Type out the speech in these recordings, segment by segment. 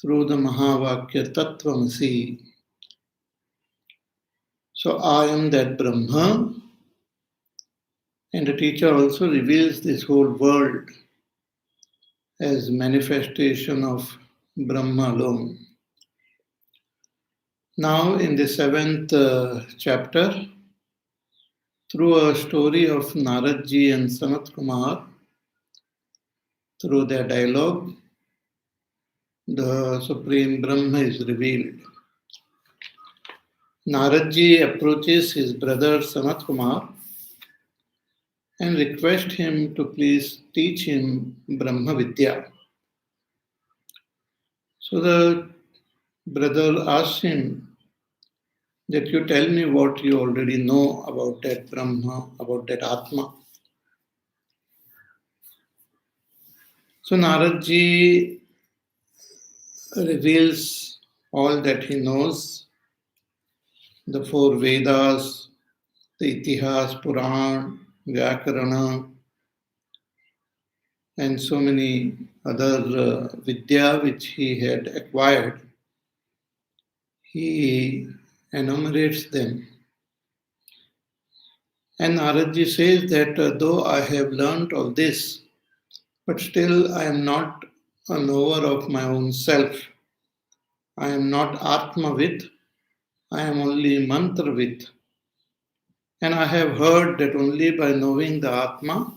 through the Mahavakya Tattvamasi. So I am that Brahma, and the teacher also reveals this whole world as manifestation of Brahma alone. Now in the seventh chapter, through a story of Naradji and Sanat Kumar, through their dialogue, the Supreme Brahma is revealed. Naradji approaches his brother Sanat Kumar and requests him to please teach him Brahma Vidya. So the brother asks him that you tell me what you already know about that Brahma, about that Atma. So Naradji reveals all that he knows, the four Vedas, the Itihas, Puran, Vyakarana, and so many other Vidya which he had acquired. He enumerates them. And Naradji says that though I have learnt all this, but still I am not a knower of my own self. I am not Atmavid, I am only Mantravid. And I have heard that only by knowing the Atma,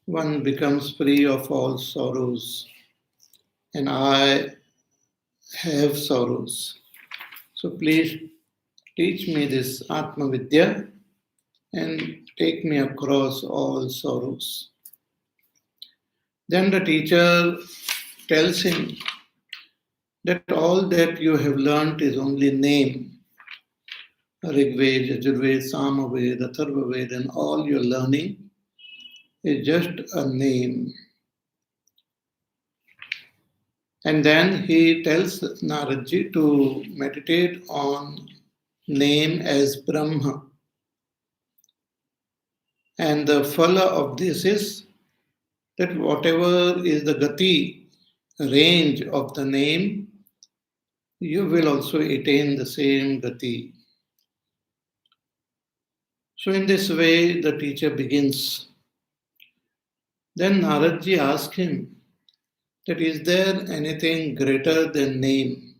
one becomes free of all sorrows. And I have sorrows. So please teach me this Atma Vidya and take me across all sorrows. Then the teacher tells him that all that you have learnt is only name. Rigved, Yajurved, Samaved, Atharvaved, and all your learning is just a name. And then he tells Naradji to meditate on name as Brahma. And the phala of this is that whatever is the gati, range of the name, you will also attain the same gati. So in this way, the teacher begins. Then Naradji asks him that is there anything greater than name?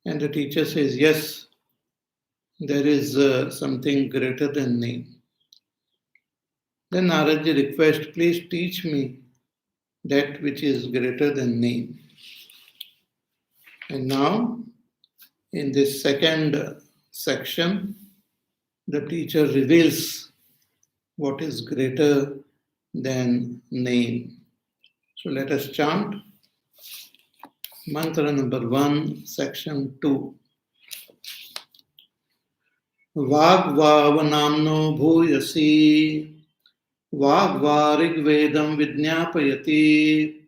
And the teacher says, yes, there is something greater than name. Then Naradji requests, please teach me that which is greater than name. And now, in this second section, the teacher reveals what is greater than name. So let us chant mantra number 1, section 2. Vagvavanamno bhuyasi Vagvarigvedam Vidnyapayati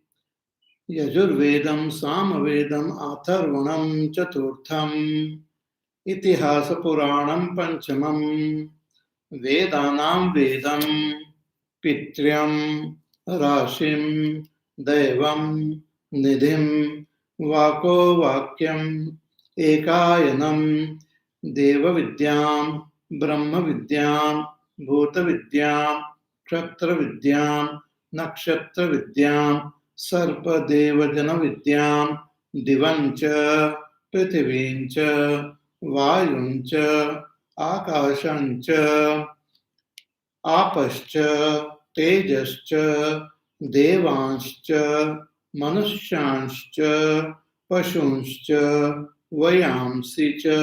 Yajurvedam Samavedam Atharvanam Chaturtham Itihasa Puranam Panchamam Vedanam Vedam Pitryam Rashim Devam Nidhim Vako Vakyam Ekayanam Deva Vidyam Brahma Vidyam Bhuta Vidyam Kshatra Vidyam, Nakshatra Vidyam, Sarpa Devajana Vidyam, Divancha, Prithivincha, Vayuncha, Akashancha, Apascha, Tejascha, Devanscha, Manushyanscha, Pashunscha, Vayamsicha,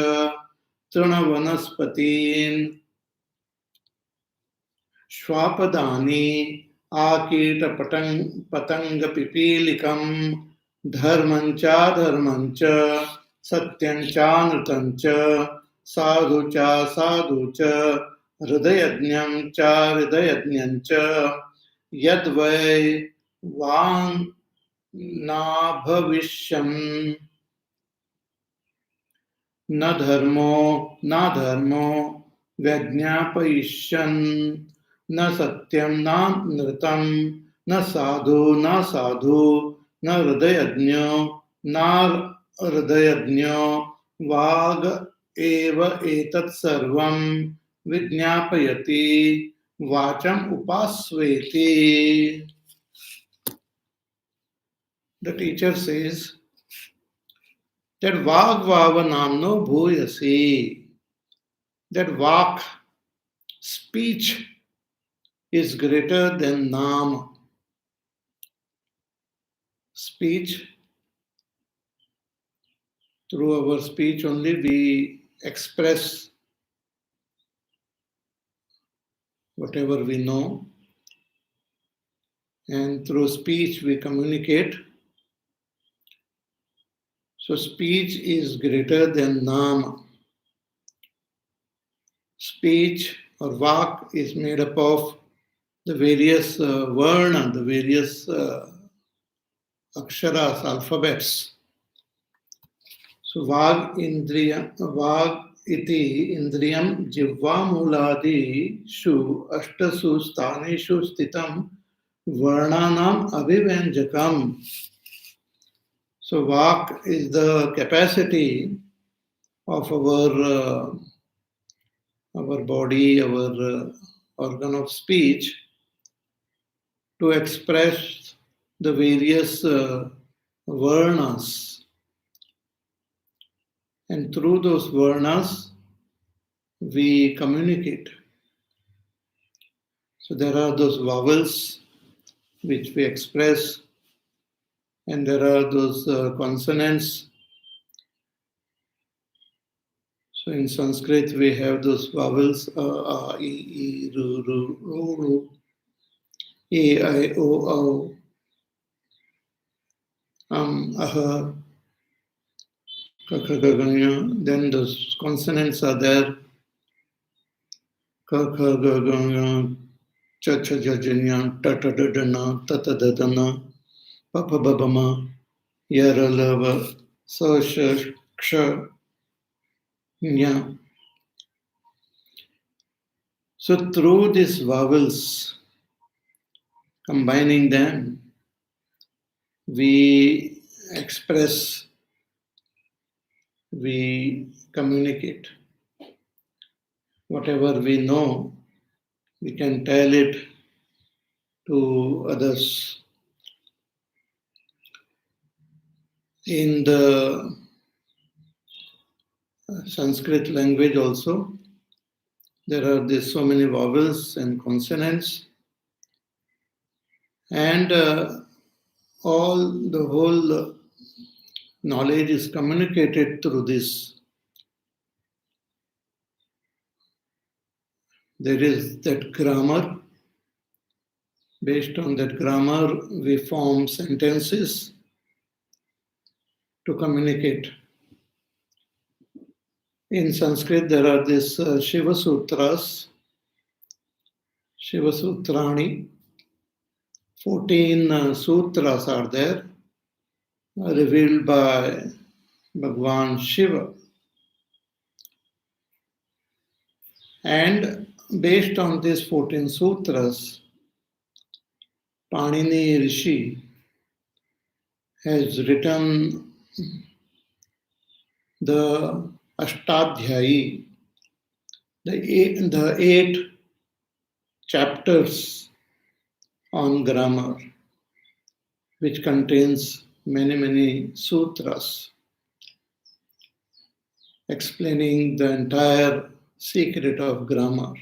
Trunavanaspatine, Shwapadani, Akita Patanga Pipilikam, Dharmancha Dharmancha, Satyancha Nrutancha, Sadhucha Sadhucha, Hridayajnam Cha Hridayajnancha, Yadvai Vang Nabhavishyam, Na dharmo, Vajnapayishyan, Na satyam, na nritam, na sadhu, na hridayajño, nar hridayajño, vag eva etat sarvam vijñapayati vacham upasveti. The teacher says that vag vava namno bhuyasi, that vak, speech, is greater than nam. Speech, through our speech only we express whatever we know, and through speech we communicate. So speech is greater than nam. Speech or vak is made up of the various varna, the various aksharas, alphabets. So vag iti indriyam jivva muladi shu ashtasu sthaneshu stitam varnanam abhivanjakam. So vak is the capacity of our body, our organ of speech to express the various varnas. And through those varnas, we communicate. So there are those vowels which we express, and there are those consonants. So in Sanskrit, we have those vowels a, I, ru, ru, ru, ru, e, I, o, aha, ka, ka, ga, ga, nya. Then those consonants are there. Ka, ka, ga, ga, nya, cha, cha, ja, ja, nya, ta, ta, da, da, na, ta, ta, da, da, na, pa, pa, ba, ba, ma, ya, ra, la, va, sa, sha, ksha, nya. So through these vowels, combining them, we express, we communicate. Whatever we know, we can tell it to others. In the Sanskrit language also, there are so many vowels and consonants, and the whole knowledge is communicated through this. There is that grammar. Based on that grammar, we form sentences to communicate. In Sanskrit, there are these Shiva Sutras, Shiva Sutrani. 14 sutras are there, revealed by Bhagwan Shiva. And based on these 14 sutras, Panini Rishi has written the Ashtadhyayi, the 8 chapters on grammar, which contains many, many sutras explaining the entire secret of grammar.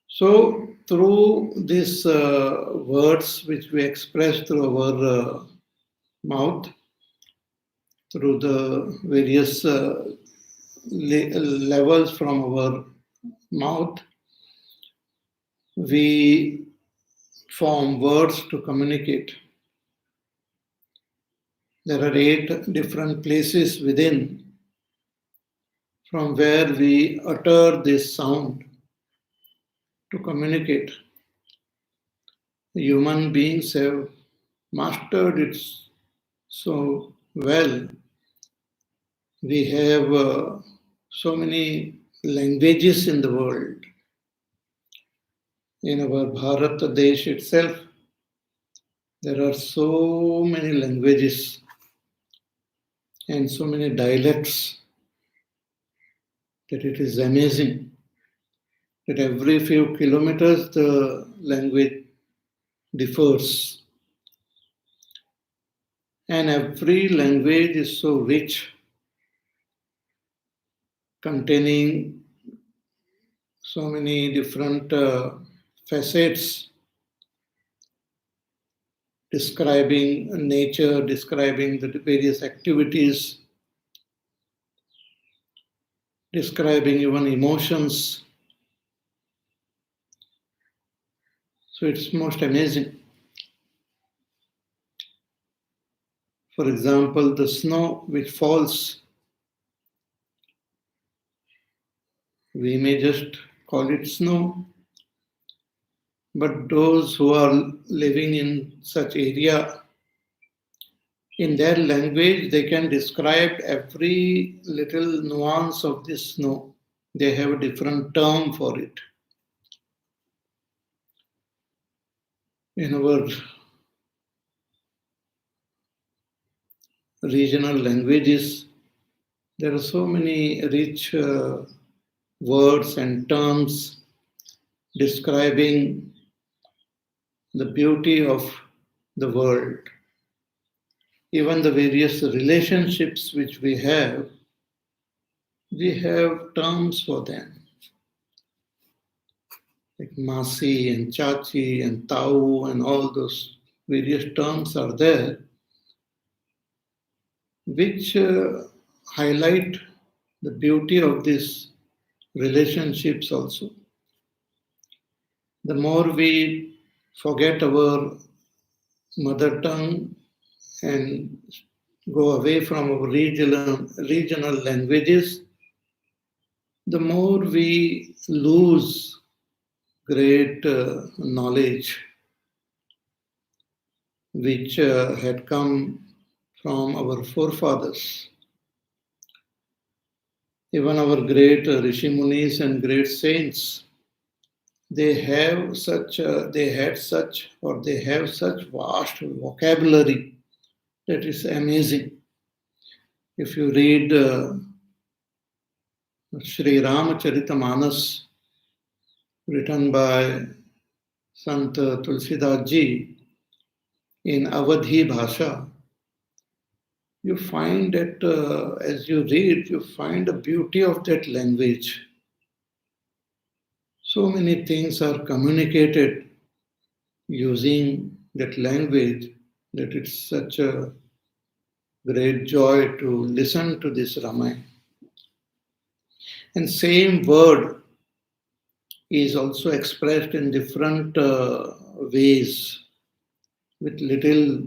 So, through these words which we express through our mouth, through the various levels from our mouth, we form words to communicate. There are 8 different places within from where we utter this sound to communicate. Human beings have mastered it so well. We have so many languages in the world. In our Bharat Desh itself, There are so many languages and so many dialects that it is amazing that every few kilometers the language differs. And every language is so rich, containing so many different facets, describing nature, describing the various activities, describing even emotions. So it's most amazing. For example, the snow which falls, we may just call it snow, but those who are living in such area, in their language, they can describe every little nuance of this snow. They have a different term for it. In our regional languages, there are so many rich words and terms describing the beauty of the world. Even the various relationships which we have terms for them. Like Masi and Chachi and Tau and all those various terms are there, which highlight the beauty of these relationships also. The more we forget our mother tongue and go away from our regional languages, the more we lose great knowledge which had come from our forefathers. Even our great Rishi Munis and great saints, they have they had such, or they have such vast vocabulary that is amazing. If you read Sri Ramacharita written by Sant Tulsidas Ji in Awadhi Bhasha, you find that as you read, you find the beauty of that language. So many things are communicated using that language that it's such a great joy to listen to this Ramayana. And same word is also expressed in different ways with little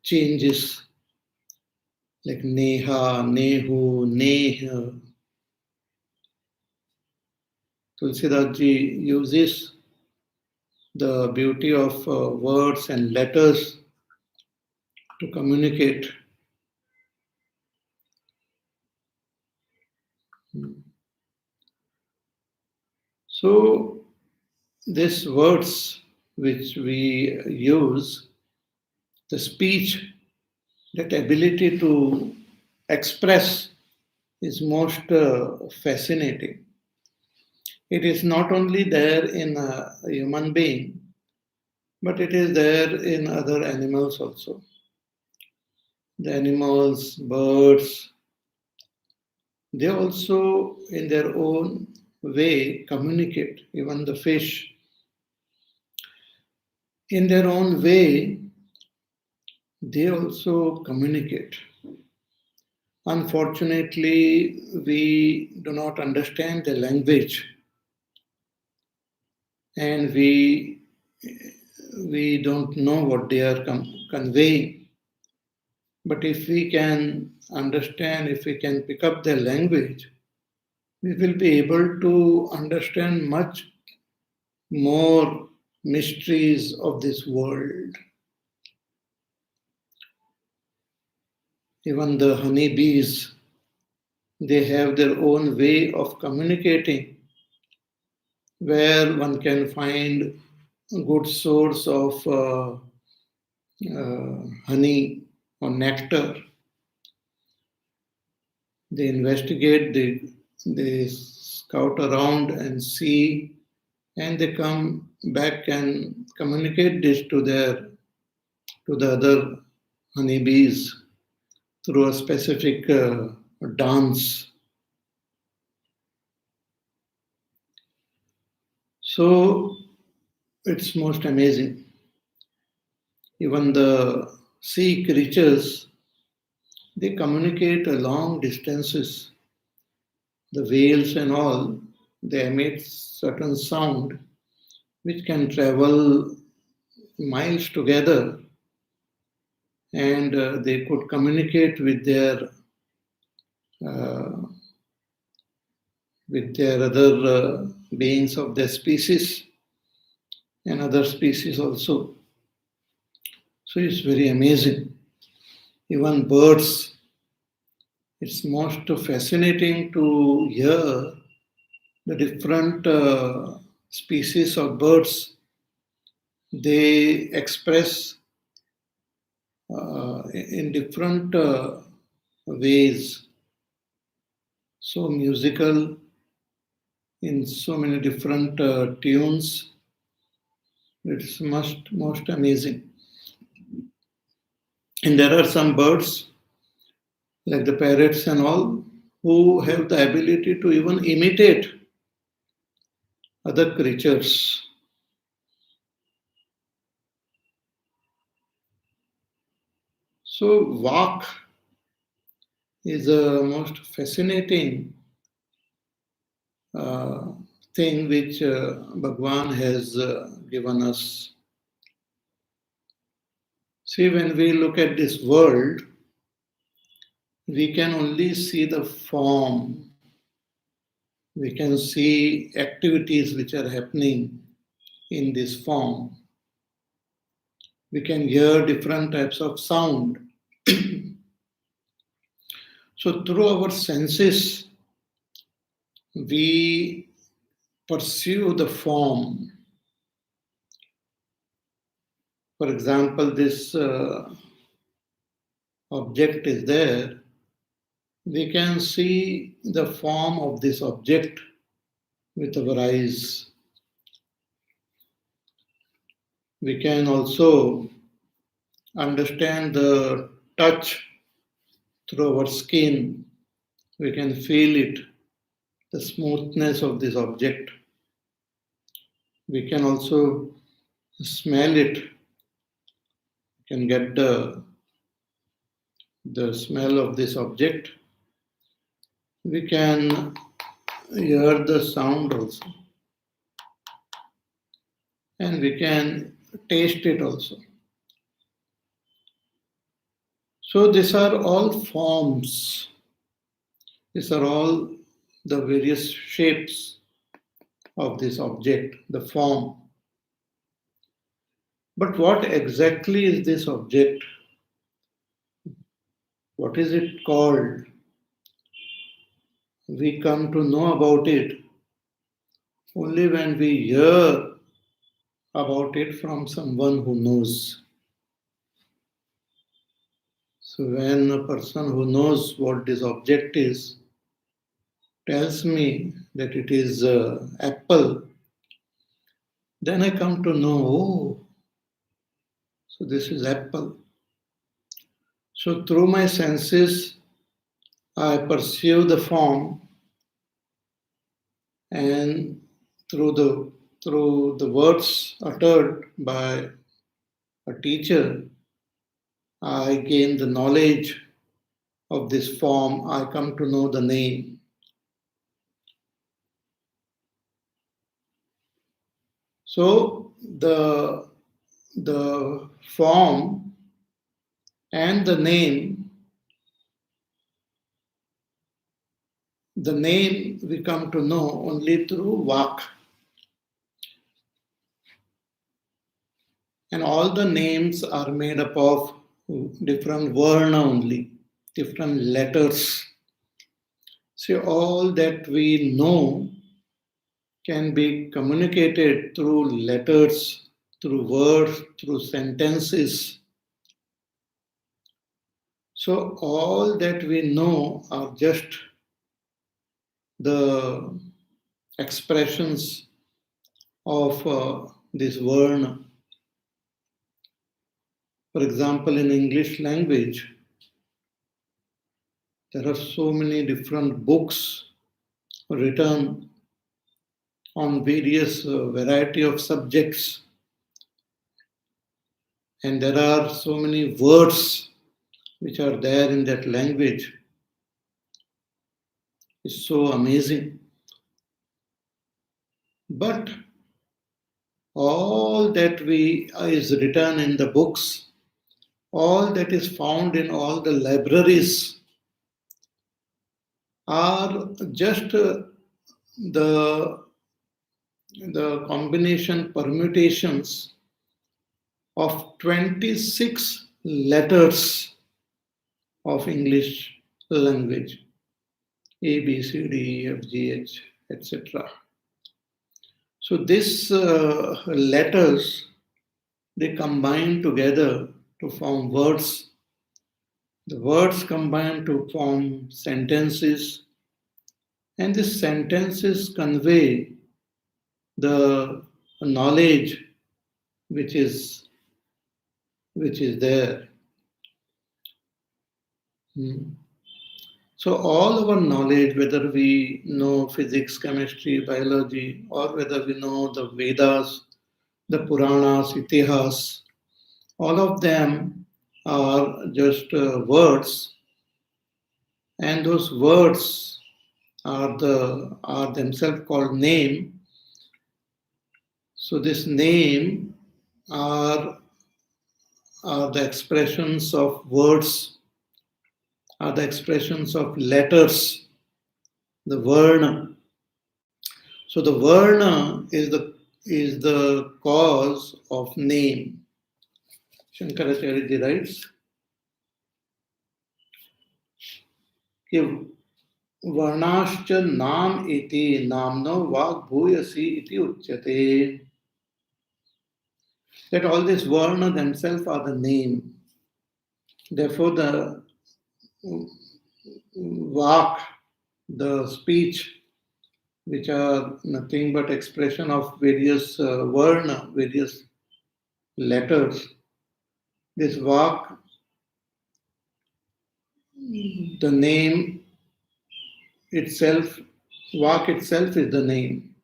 changes like Neha, Nehu, Neh. Tulsidas Ji uses the beauty of words and letters to communicate. So, these words which we use, the speech, that ability to express is most fascinating. It is not only there in a human being, but it is there in other animals also. The animals, birds, they also, in their own way, communicate. Even the fish, in their own way, they also communicate. Unfortunately, we do not understand the language, and we don't know what they are conveying. But if we can understand, if we can pick up their language, we will be able to understand much more mysteries of this world. Even the honeybees, they have their own way of communicating, where one can find a good source of honey or nectar. They investigate, they scout around and see, and they come back and communicate this to the other honeybees through a specific dance. So it's most amazing. Even the sea creatures, they communicate long distances. The whales and all, they emit certain sound which can travel miles together, and they could communicate uh, with their other beings of their species and other species also. So it's very amazing. Even birds, it's most fascinating to hear the different species of birds. They express in different ways, so musical in so many different tunes. It's most amazing. And there are some birds, like the parrots and all, who have the ability to even imitate other creatures. So, Vak is a most fascinating uh, thing which Bhagwan has given us. See, when we look at this world, we can only see the form. We can see activities which are happening in this form. We can hear different types of sound. So, through our senses, we perceive the form. For example, this object is there. We can see the form of this object with our eyes. We can also understand the touch through our skin. We can feel it, the smoothness of this object. We can also smell it. We can get the smell of this object. We can hear the sound also. And we can taste it also. So these are all forms. These are all the various shapes of this object, the form. But what exactly is this object? What is it called? We come to know about it only when we hear about it from someone who knows. So when a person who knows what this object is tells me that it is apple, then I come to know, oh, so this is apple. So through my senses, I perceive the form, and through the words uttered by a teacher, I gain the knowledge of this form. I come to know the name. So the form and the name we come to know only through Vak. And all the names are made up of different varna only, different letters. See, all that we know can be communicated through letters, through words, through sentences. So all that we know are just the expressions of this Varna. For example, in English language, there are so many different books written on various variety of subjects, and there are so many words which are there in that language. It's so amazing. But all that is written in the books, all that is found in all the libraries are just the combination permutations of 26 letters of English language: A, B, C, D, E, F, G, H, etc. So these letters, they combine together to form words. The words combine to form sentences, and these sentences convey the knowledge which is there. So all our knowledge, whether we know physics, chemistry, biology, or whether we know the Vedas, the Puranas, Itihas, all of them are just words, and those words are themselves called name. So this name are the expressions of words, are the expressions of letters, the Varna. So the Varna is the cause of name. Shankaracharya writes, Varnascha nam iti namno vak bhuyasi iti uchyate. That all these Varna themselves are the name. Therefore, the vak, the speech, which are nothing but expression of various Varna, various letters. This vak, the name itself, vak itself is the name.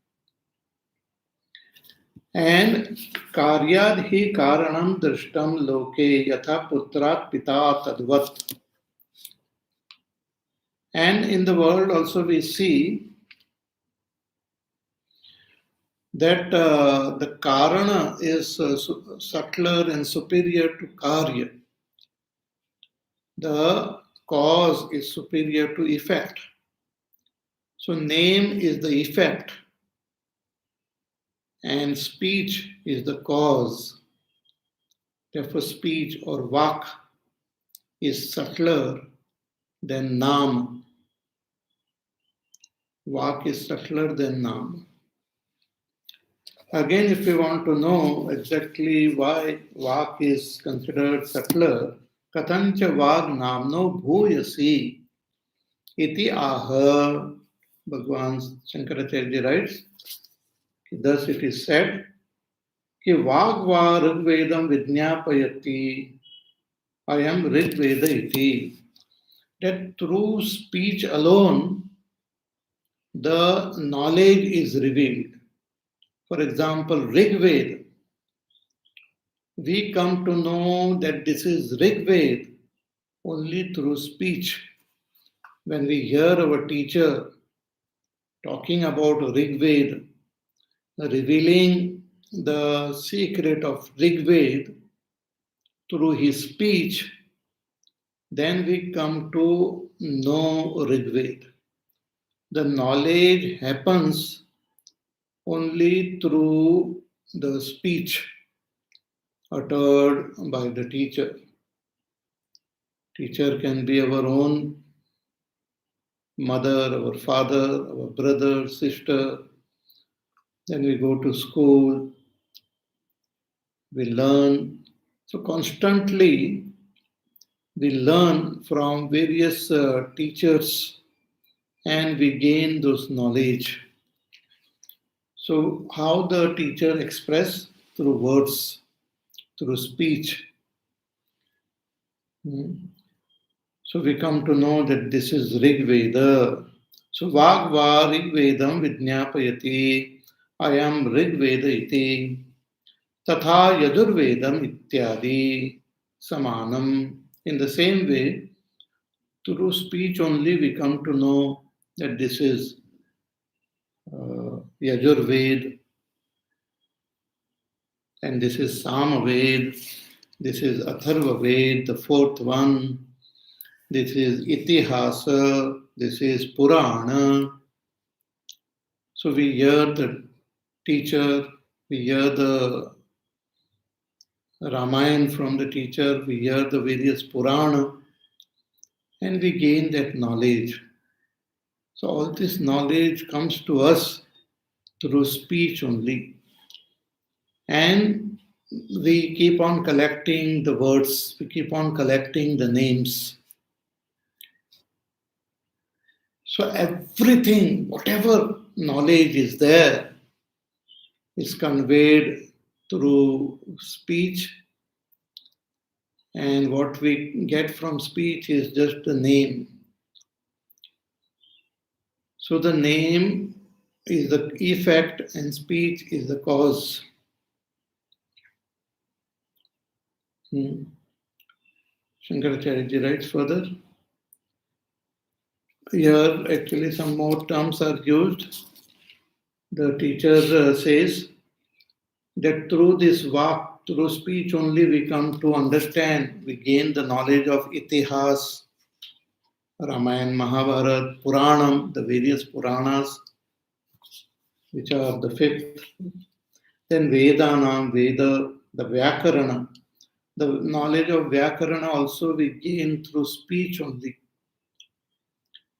And karyad hi karanam drishtam loke yatha putrat pita tadvat. And in the world also we see that the karana is subtler and superior to karya. The cause is superior to effect. So name is the effect and speech is the cause. Therefore speech or vak is subtler than nam. Vak is subtler than nam. Again, if we want to know exactly why vak is considered subtler, katancha vag namno bhuyasi iti aha. Bhagwan Shankaracharya writes, thus it is said, कि वाग्वा ऋग्वेदम विज्ञापयति ayam Rigveda इति. That through speech alone the knowledge is revealed. For example, Rigved, we come to know that this is Rigved only through speech. When we hear our teacher talking about Rigved, revealing the secret of Rigved through his speech, then we come to know Rigved. The knowledge happens only through the speech uttered by the teacher. Teacher can be our own mother, our father, our brother, sister. Then we go to school, we learn. So constantly we learn from various teachers and we gain those knowledge. So, how the teacher express through words, through speech. So we come to know that this is Rig Veda. So Vagva Rig Vedam Vijnapayati. I am Rig Veda iti. Tatha Yajurvedam ityadi samanam. In the same way, through speech only we come to know that this is Yajurved and this is Samaved, this is Atharvaved, the fourth one, this is Itihasa, this is Purana. So we hear the teacher, we hear the Ramayana from the teacher, we hear the various Purana, and we gain that knowledge. So all this knowledge comes to us through speech only. And we keep on collecting the words, we keep on collecting the names. So everything, whatever knowledge is there, is conveyed through speech, and what we get from speech is just the name. So the name is the effect and speech is the cause. Shankaracharya writes further. Here actually some more terms are used. The teacher says that through this vak, through speech only we come to understand, we gain the knowledge of Itihas, Ramayana, Mahabharata, Puranam, the various Puranas, which are the fifth. Then Vedanam, Veda, the Vyakarana. The knowledge of Vyakarana also we gain through speech only.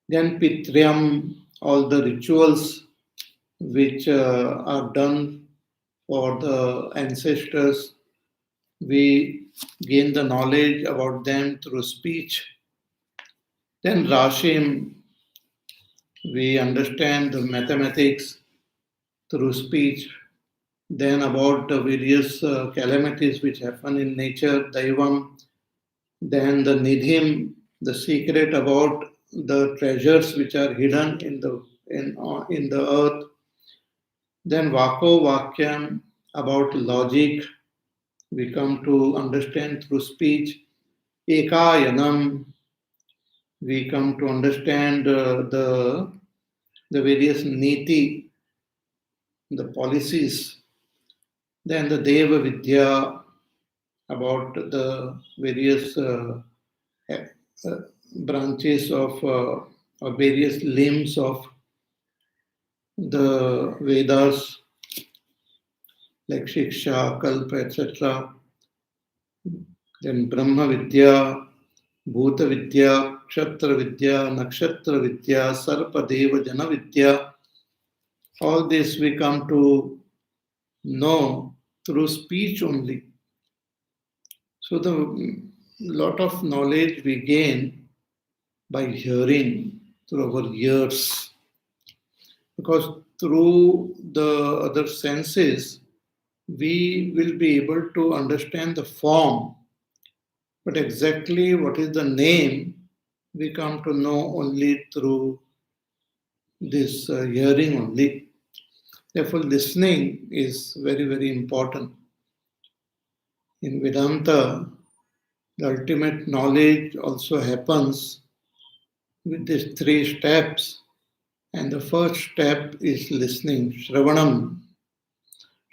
Then Pitryam, all the rituals which are done for the ancestors, we gain the knowledge about them through speech. Then Rashim, we understand the mathematics through speech. Then about the various calamities which happen in nature, Daivam. Then the Nidhim, the secret about the treasures which are hidden in the earth. Then Vako Vakyam, about logic, we come to understand through speech. Ekayanam, we come to understand the various niti, the policies. Then the Deva Vidya, about the various branches of or various limbs of the Vedas, like Shiksha, Kalpa, etc. Then Brahma Vidya, Bhuta Vidya, Kshatra Vidya, Nakshatra Vidya, Sarpa Deva Jana Vidya. All this we come to know through speech only. So the lot of knowledge we gain by hearing through our ears, because through the other senses we will be able to understand the form, but exactly what is the name we come to know only through this hearing only. Therefore listening is very, very important. In Vedanta, the ultimate knowledge also happens with these three steps. And the first step is listening, Shravanam.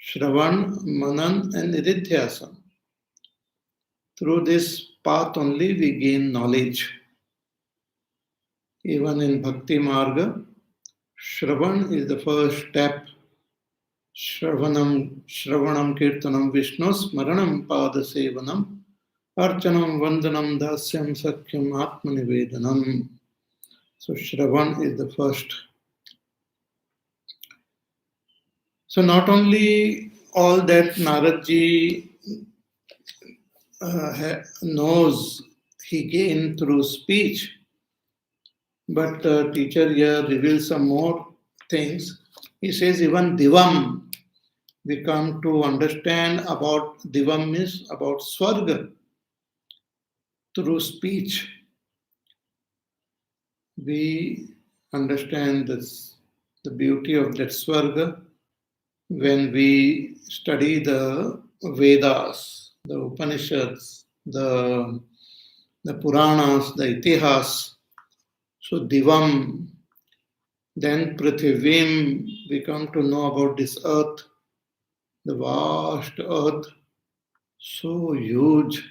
Shravan, Manan, and Nididhyasam. Through this path only we gain knowledge. Even in Bhakti Marga, Shravan is the first step. Shravanam Kirtanam Vishnu, Smaranam Pada Sevanam, Archanam Vandanam Dasyam Sakyam Atmanivedanam. So Shravan is the first. So not only all that Naradji knows, he gained through speech. But teacher here reveals some more things. He says even divam, we come to understand about divam is about swarga through speech. We understand this, the beauty of that swarga when we study the Vedas, the Upanishads, the Puranas, the Itihas. So Divam, then Prithivim, we come to know about this earth, the vast earth, so huge.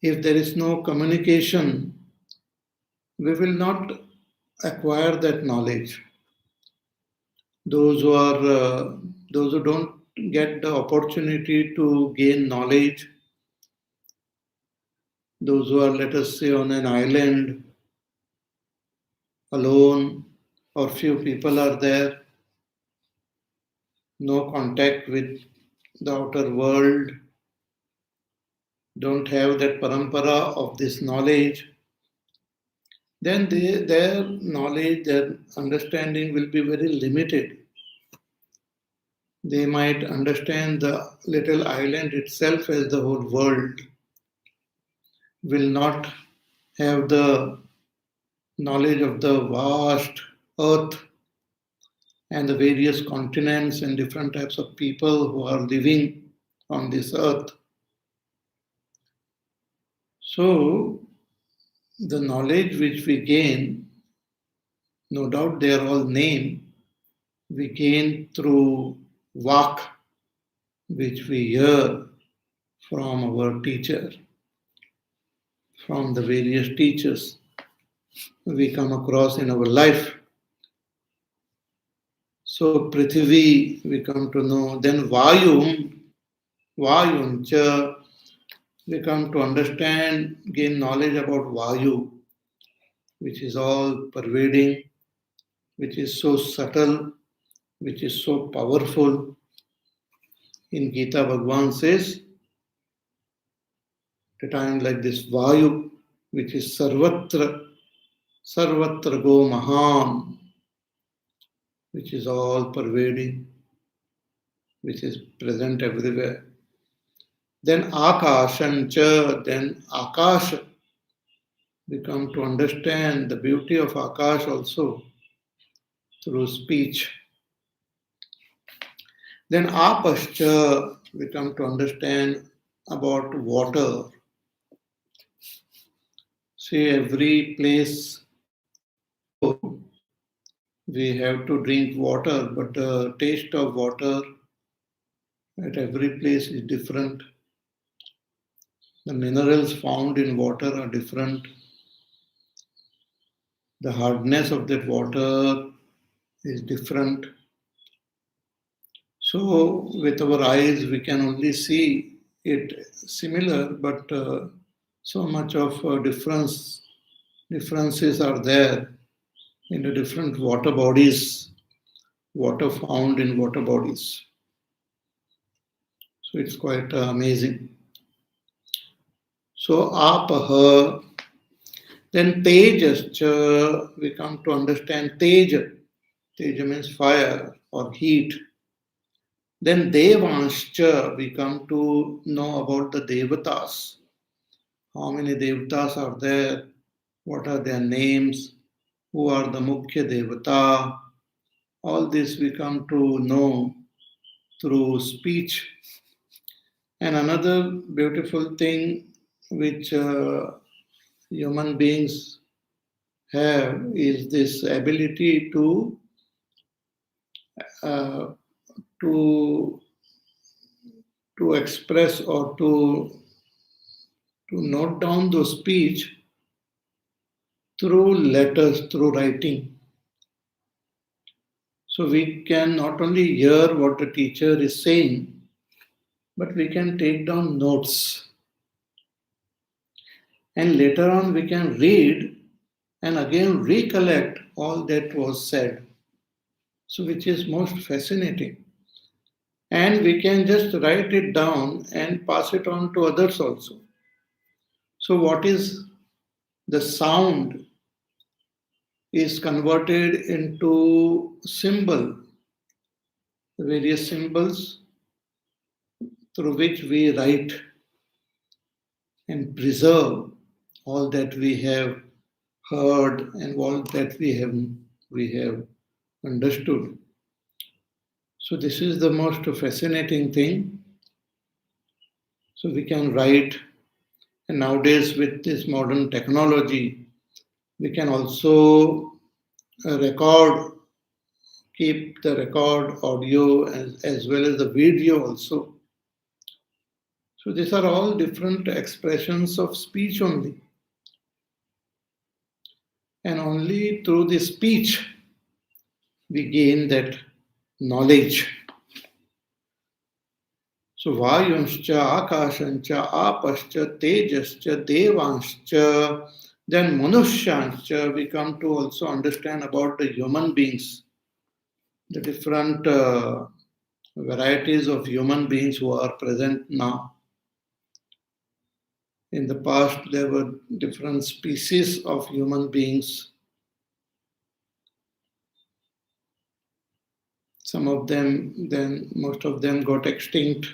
If there is no communication, we will not acquire that knowledge. Those who are those who don't get the opportunity to gain knowledge, those who are, let us say, on an island alone, or few people are there, no contact with the outer world, don't have that parampara of this knowledge, then their knowledge, their understanding will be very limited. They might understand the little island itself as the whole world, will not have the knowledge of the vast earth and the various continents and different types of people who are living on this earth. So, the knowledge which we gain, no doubt they are all named, we gain through vak, which we hear from our teacher, from the various teachers we come across in our life. So Prithvi, we come to know. Then Vayum cha, we come to understand, gain knowledge about Vayu, which is all pervading, which is so subtle, which is so powerful. In Gita, Bhagavan says, at a time like this, Vayu, which is Sarvatra Go Mahan, which is all pervading, which is present everywhere. Then Akashancha, then Akash, we come to understand the beauty of Akash also through speech. Then Apascha, we come to understand about water. See, every place go, we have to drink water, but the taste of water at every place is different. The minerals found in water are different. The hardness of that water is different. So, with our eyes, we can only see it similar, but so much of differences are there in the different water bodies, water found in water bodies. So, it's quite amazing. So, apaha, then tejascha, we come to understand teja. Teja means fire or heat. Then devanscha, we come to know about the devatas. How many devatas are there? What are their names? Who are the mukhya devata? All this we come to know through speech. And another beautiful thing which human beings have is this ability uh, to express or to note down the speech through letters, through writing. So we can not only hear what the teacher is saying, but we can take down notes. And later on we can read and again recollect all that was said. So which is most fascinating. And we can just write it down and pass it on to others also. So, what is the sound is converted into symbol, various symbols through which we write and preserve all that we have heard and all that we have understood. So this is the most fascinating thing. So we can write, and nowadays with this modern technology, we can also record, keep the record audio as well as the video also. So these are all different expressions of speech only. And only through the speech we gain that knowledge. So Vayunscha, Akashancha, Apascha, Tejascha, Devanscha, then Manushyanscha, we come to also understand about the human beings, the different varieties of human beings who are present now. In the past, there were different species of human beings. Some of them, then most of them got extinct.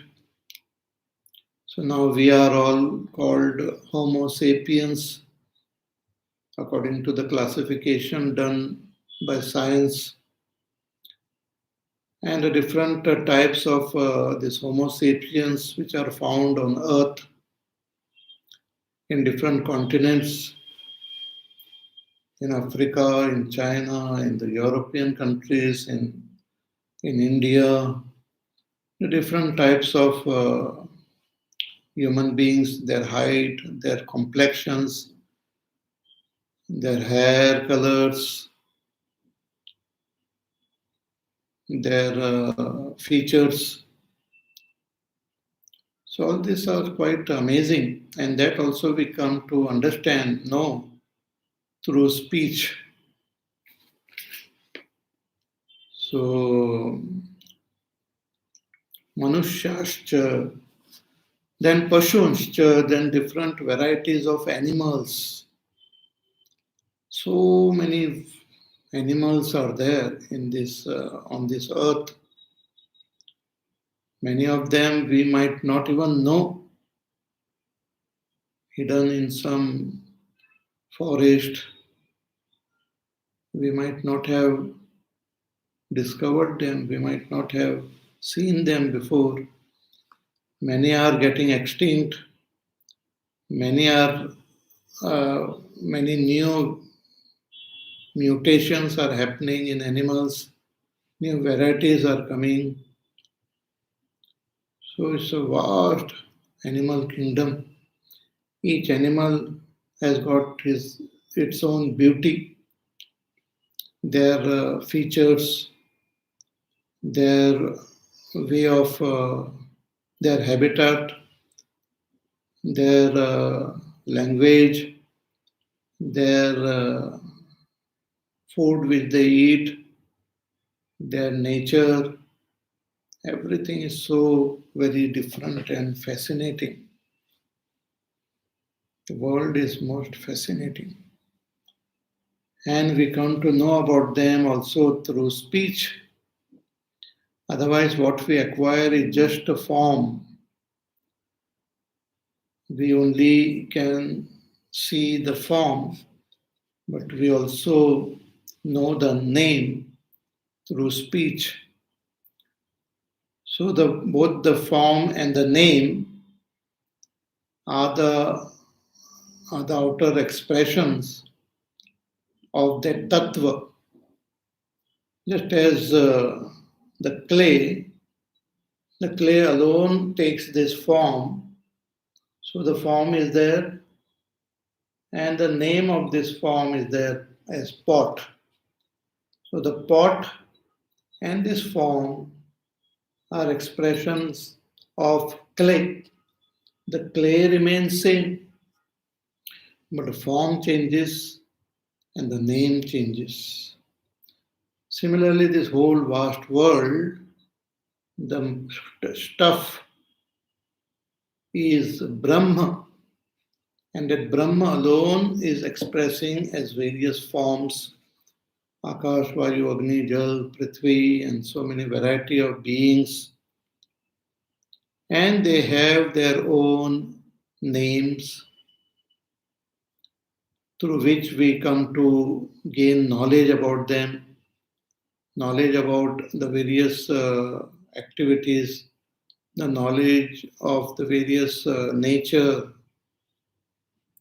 So now we are all called Homo sapiens, according to the classification done by science. And the different types of this Homo sapiens which are found on Earth in different continents, in Africa, in China, in the European countries, in India, the different types of human beings, their height, their complexions, their hair colors, their features. So all these are quite amazing, and that also we come to understand, know through speech. So Manushyaschcha, then Pashunscha, then different varieties of animals. So many animals are there in this on this earth. Many of them we might not even know, hidden in some forest. We might not have discovered them, we might not have seen them before. Many are getting extinct. Many are many new mutations are happening in animals. New varieties are coming. So it's a vast animal kingdom. Each animal has got its own beauty, their features, their way of their habitat, their language, their food which they eat, their nature. Everything is so very different and fascinating. The world is most fascinating. And we come to know about them also through speech. Otherwise, what we acquire is just a form. We only can see the form, but we also know the name through speech. So both the form and the name are the outer expressions of that tattva. Just as the clay alone takes this form, so the form is there, and the name of this form is there as pot. So the pot and this form are expressions of clay. The clay remains same, but the form changes and the name changes. Similarly, this whole vast world The stuff is Brahma, and that Brahma alone is expressing as various forms Akash, Vayu, Agni, Jal, Prithvi, and so many variety of beings. And they have their own names through which we come to gain knowledge about them, knowledge about the various activities, the knowledge of the various nature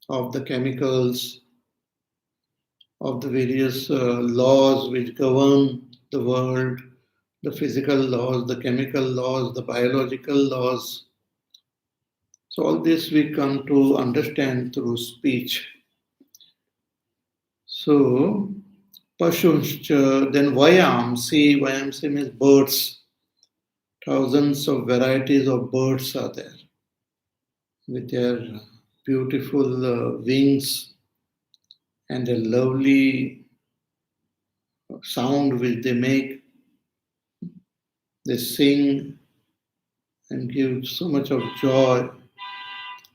of the chemicals, of the various laws which govern the world, the physical laws, the chemical laws, the biological laws. So all this we come to understand through speech. So Pashuncha, then Vayamsi, Vayamsi means birds. Thousands of varieties of birds are there with their beautiful wings and the lovely sound which they make. They sing and give so much of joy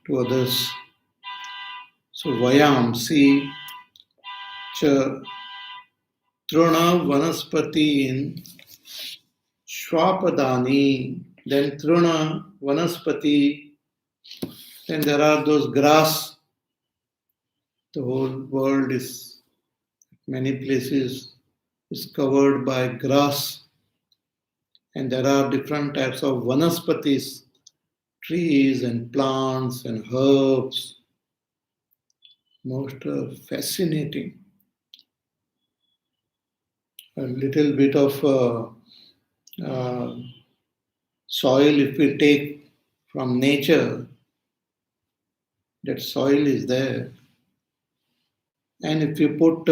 to others. So Vayamsi cha Truna Vanaspati in Shwapadani, then Truna Vanaspati, then there are those grass. The whole world is, many places, is covered by grass, and there are different types of vanaspatis, trees and plants and herbs. Most fascinating. A little bit of soil, if we take from nature, that soil is there. And if you put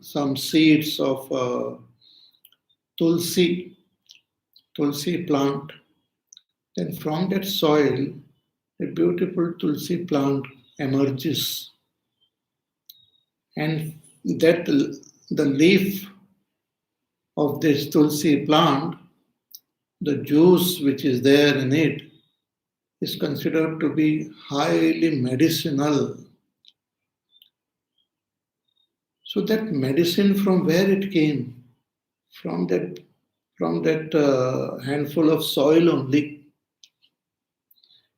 some seeds of tulsi plant, then from that soil, a beautiful tulsi plant emerges. And that the leaf of this tulsi plant, the juice which is there in it, is considered to be highly medicinal. So that medicine, from where it came? From that handful of soil only.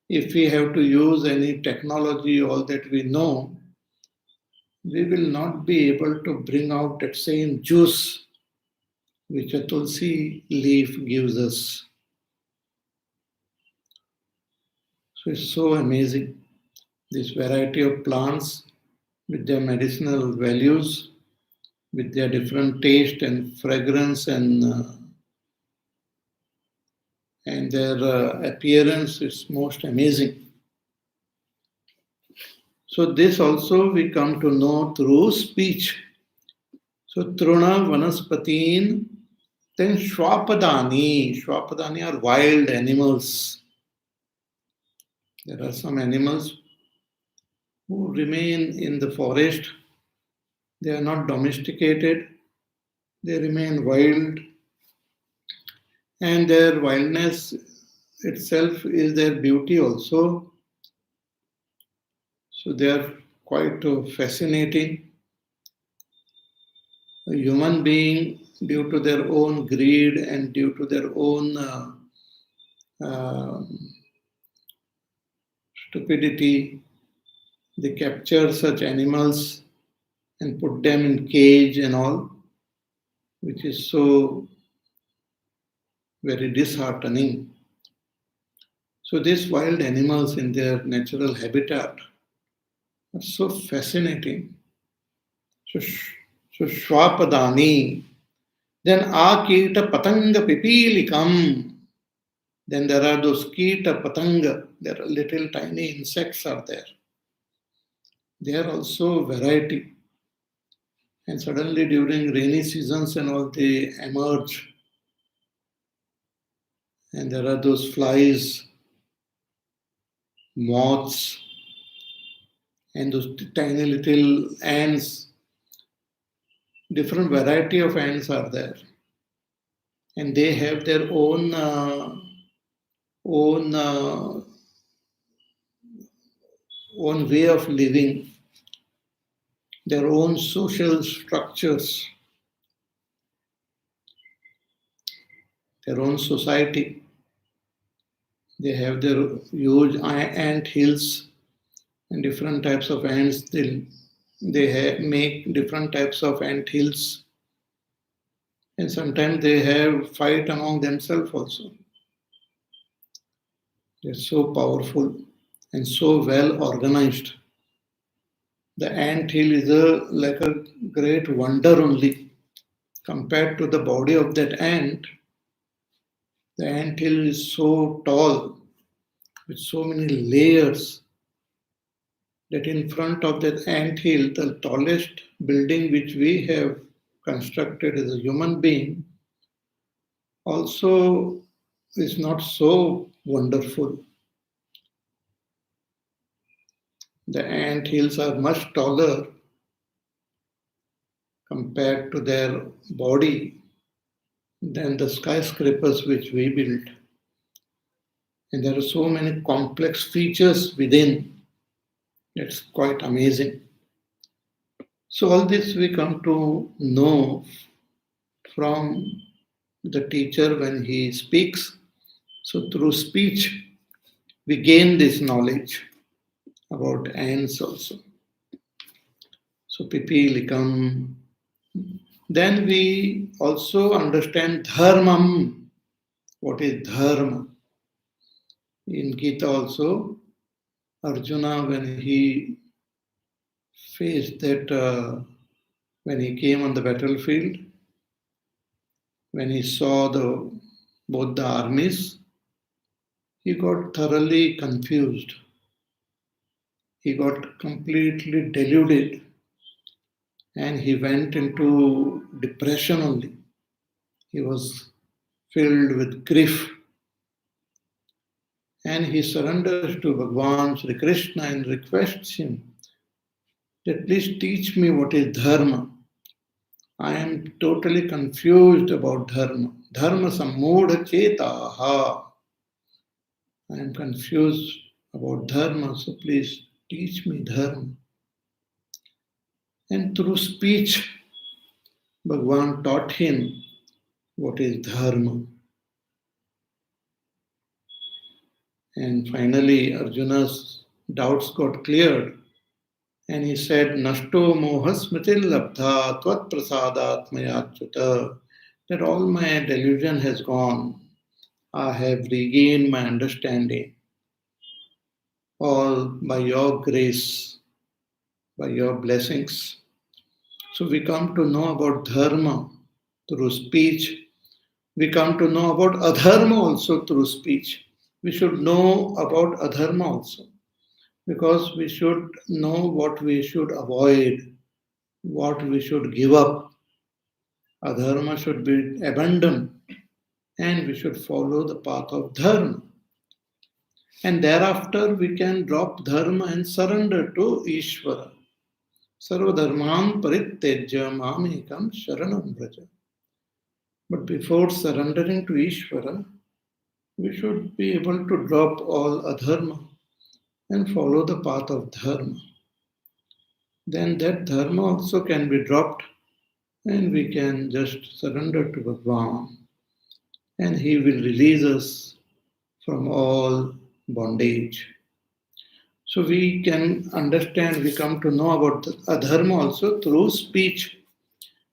If we have to use any technology, all that we know, we will not be able to bring out that same juice which a tulsi leaf gives us. So it's so amazing. This variety of plants with their medicinal values, with their different taste and fragrance and their appearance is most amazing. So this also we come to know through speech. So Truna Vanaspatin, then Shwapadani. Shwapadani are wild animals. There are some animals who remain in the forest. They are not domesticated. They remain wild. And their wildness itself is their beauty also. So they are quite fascinating. A human being, due to their own greed and due to their own uh, stupidity, they capture such animals and put them in cage and all, which is so very disheartening. So these wild animals in their natural habitat are so fascinating. So Shwapadani, then Akita Patanga Pipilikam. Then there are those Kita Patanga, there are little tiny insects are there. They are also variety. And suddenly during rainy seasons and all they emerge. And there are those flies, moths, and those tiny little ants. Different variety of ants are there. And they have their own own own way of living, their own social structures, their own society. They have their huge ant hills and different types of ants. They make different types of ant hills, and sometimes they have fight among themselves also. They're so powerful and so well organized. The ant hill is like a great wonder only compared to the body of that ant. The ant hill is so tall with so many layers that in front of that ant hill, the tallest building which we have constructed as a human being also is not so wonderful. The ant hills are much taller compared to their body than the skyscrapers which we built. And there are so many complex features within. It's quite amazing. So all this we come to know from the teacher when he speaks. So through speech, we gain this knowledge about ants also. So pipilikam. Then we also understand dharmam. What is dharma? In Gita also, Arjuna, when he faced that, when he came on the battlefield, when he saw both the armies, he got thoroughly confused. He got completely deluded and he went into depression only. He was filled with grief and he surrenders to Bhagavan Sri Krishna and requests him that please teach me what is dharma. I am totally confused about dharma. Dharma sammudha chetaha. I am confused about dharma, so please teach me dharma. And through speech, Bhagavan taught him what is dharma. And finally, Arjuna's doubts got cleared. And he said, Nashto mohasmitil labdha tvat prasadat mayachyuta. That all my delusion has gone. I have regained my understanding. All by your grace, by your blessings. So we come to know about dharma through speech. We come to know about adharma also through speech. We should know about adharma also because we should know what we should avoid, what we should give up. Adharma should be abandoned and we should follow the path of dharma. And thereafter we can drop dharma and surrender to Ishvara. Sarvadharman parityajya mamekam sharanam vraja. But before surrendering to Ishvara, we should be able to drop all adharma and follow the path of dharma. Then that dharma also can be dropped and we can just surrender to Bhagavan and he will release us from all bondage. So we can understand, we come to know about adharma also through speech.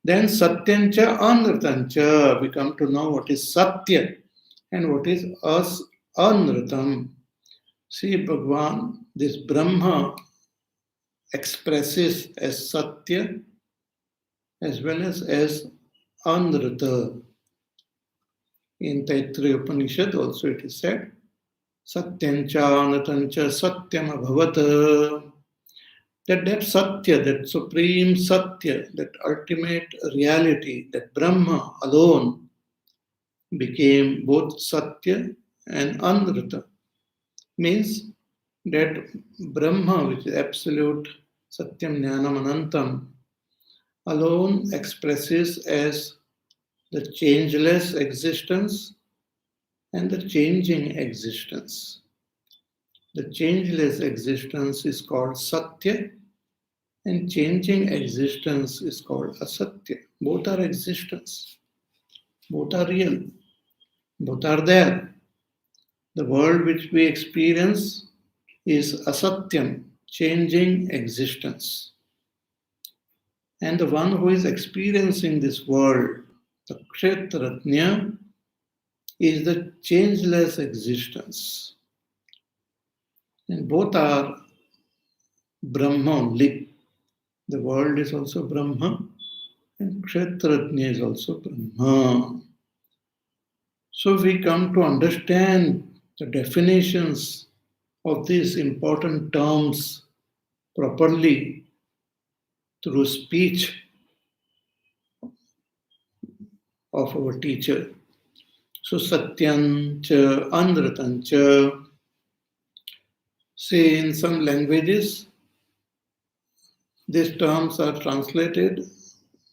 Then satyancha anritancha, we come to know what is satya and what is anritam. See Bhagavan, this Brahma expresses as satya as well as anrita. In Taittiriya Upanishad also it is said, Satyancha anatancha satyam abhavata. That satya, that supreme satya, that ultimate reality, that Brahma alone became both satya and anrita. Means that Brahma, which is absolute satyam jnanam anantam, alone expresses as the changeless existence and the changing existence. The changeless existence is called Satya, and changing existence is called Asatya. Both are existence, both are real, both are there. The world which we experience is Asatyam, changing existence. And the one who is experiencing this world, the Kshetratnya, is the changeless existence. And both are Brahma only. The world is also Brahma, and Kshetratnya is also Brahma. So we come to understand the definitions of these important terms properly through speech of our teacher. So Satyam cha, Andratam cha. See, in some languages, these terms are translated,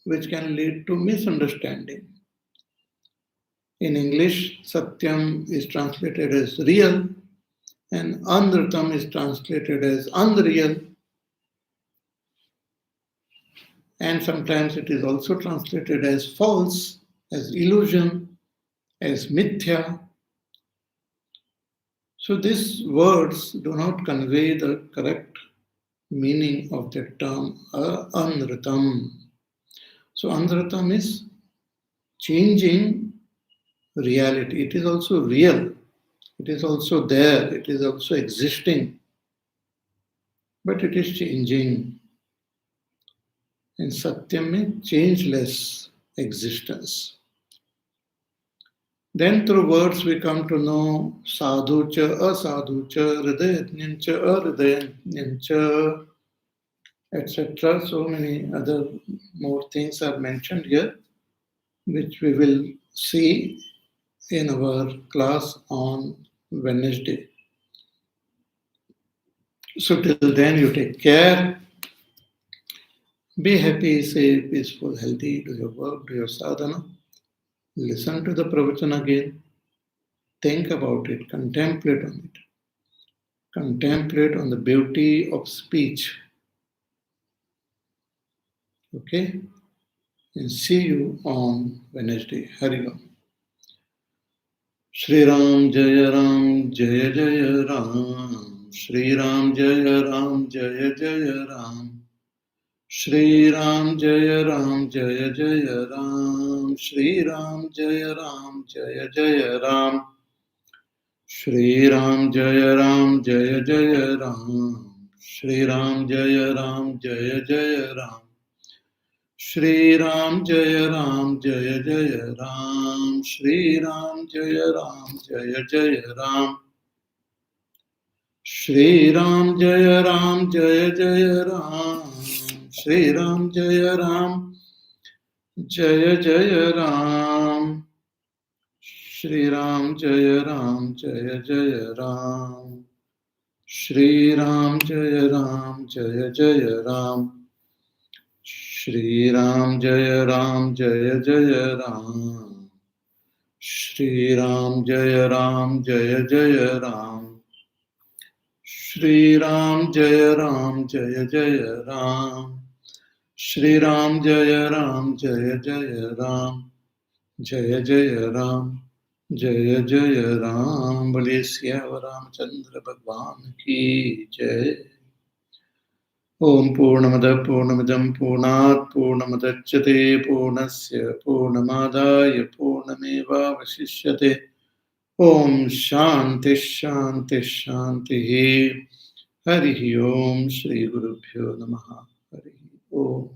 which can lead to misunderstanding. In English, Satyam is translated as real, and Andratam is translated as unreal, and sometimes it is also translated as false, as illusion, as mithya. So these words do not convey the correct meaning of the term Andratam. So Andratam is changing reality. It is also real. It is also there. It is also existing. But it is changing. And Satyam means changeless existence. Then through words we come to know sadhu cha, asadhu cha, hridayajnam cha, ahridayajnam cha, etc. So many other more things are mentioned here, which we will see in our class on Wednesday. So till then you take care. Be happy, safe, peaceful, healthy, do your work, do your sadhana. Listen to the pravachan again. Think about it, contemplate on it. Contemplate on the beauty of speech. Okay? And see you on Wednesday. Hari Om. Shri Ram Jaya Ram Jaya Jaya Ram. Shri Ram Jaya Ram Jaya Jaya Ram. Shri Ram Jaya Ram Jaya Jaya Ram. Shri Ram Jaya Ram Jaya Jaya Ram. Shri Ram Jaya Ram Jaya Jaya Ram. Shri Ram Jaya Ram Jaya Jaya Ram. Shri Ram Jaya Ram Jaya Jaya Ram. Shri Ram Jaya Ram Jaya Jaya Ram. Shri Ram Jaya Ram Jaya Jaya Ram. Shri Ram Jaya Ram Jaya Jaya Ram. Shri Ram Jaya Ram Jaya Jaya Ram. Shri Ram Jaya Ram Jaya Jaya Ram. Shri Ram Jaya Ram Jaya Jaya Ram. Shri Ram Jaya Ram Jaya Jaya Ram. Shri Ram Jaya Ram Jaya Jaya Ram. Shri Ram Jaya Ram Jaya Jaya Ram. Jaya Jaya Ram. Jaya Jaya Ram. Bole Siyava Ramchandra Bhagwan ki Jai. Om Purnamada Purnamidam Purnat Purnamudachyate Purnasya Purnamadaya Purnameva Vasishyate. Om Shanti Shanti Shanti. Hari Om Shri Guru Bhyo Namaha. Hari Om.